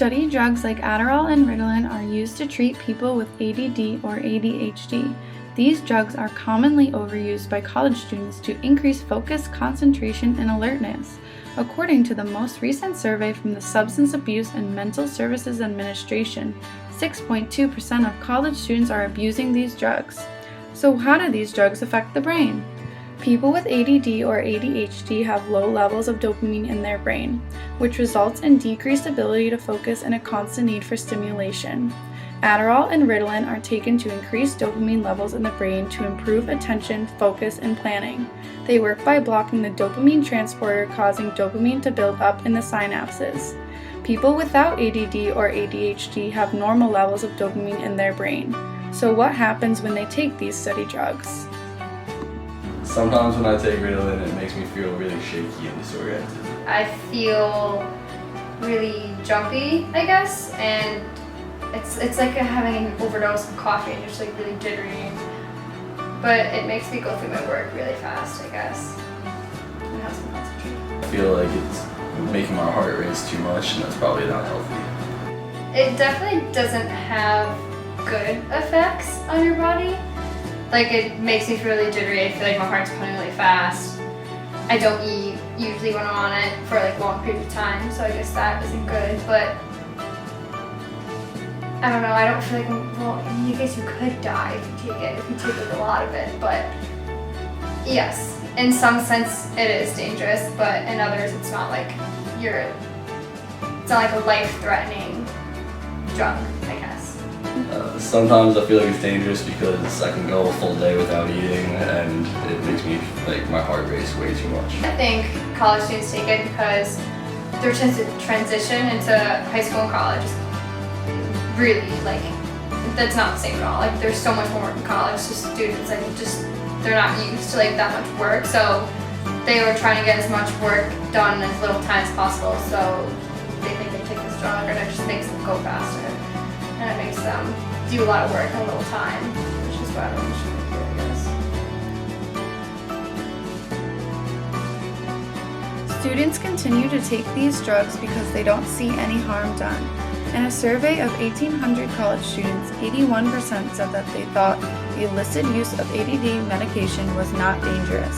Study drugs like Adderall and Ritalin are used to treat people with ADD or ADHD. These drugs are commonly overused by college students to increase focus, concentration, and alertness. According to the most recent survey from the Substance Abuse and Mental Services Administration, 6.2% of college students are abusing these drugs. So how do these drugs affect the brain? People with ADD or ADHD have low levels of dopamine in their brain, which results in decreased ability to focus and a constant need for stimulation. Adderall and Ritalin are taken to increase dopamine levels in the brain to improve attention, focus, and planning. They work by blocking the dopamine transporter, causing dopamine to build up in the synapses. People without ADD or ADHD have normal levels of dopamine in their brain. So what happens when they take these study drugs? Sometimes when I take Ritalin, it makes me feel really shaky and disoriented. I feel really jumpy, I guess, and it's like having an overdose of coffee and you're just like really jittery. But it makes me go through my work really fast, I guess. And have some concentration. I feel like it's making my heart race too much, and that's probably not healthy. It definitely doesn't have good effects on your body. Like, it makes me feel really jittery. I feel like my heart's pumping really fast. I don't eat usually when I'm on it for like long periods of time, so I guess that isn't good. But I don't know, I don't feel like I guess you could die if you take like a lot of it, but yes, in some sense it is dangerous, but in others it's not like a life-threatening drug, I guess. Sometimes I feel like it's dangerous because I can go a full day without eating, and it makes me like my heart race way too much. I think college students take it because their transition into high school and college is really, like, that's not the same at all. Like, there's so much more work in college. Just students, like, they're not used to like that much work, so they were trying to get as much work done in as little time as possible. So they think they take this drug, and it just makes them go faster, and it makes them do a lot of work in a little time, which is what everyone should do, I guess. Students continue to take these drugs because they don't see any harm done. In a survey of 1,800 college students, 81% said that they thought the illicit use of ADD medication was not dangerous.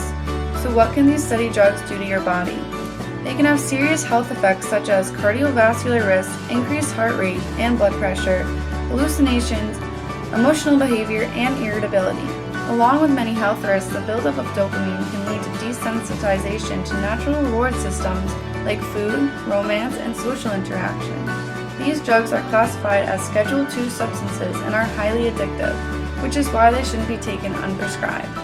So what can these study drugs do to your body? They can have serious health effects such as cardiovascular risk, increased heart rate and blood pressure, hallucinations, emotional behavior, and irritability. Along with many health risks, the buildup of dopamine can lead to desensitization to natural reward systems like food, romance, and social interaction. These drugs are classified as Schedule II substances and are highly addictive, which is why they shouldn't be taken unprescribed.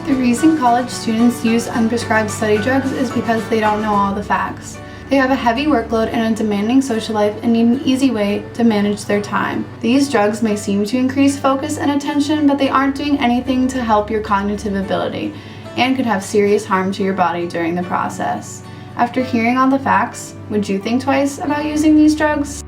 The reason college students use unprescribed study drugs is because they don't know all the facts. They have a heavy workload and a demanding social life and need an easy way to manage their time. These drugs may seem to increase focus and attention, but they aren't doing anything to help your cognitive ability and could have serious harm to your body during the process. After hearing all the facts, would you think twice about using these drugs?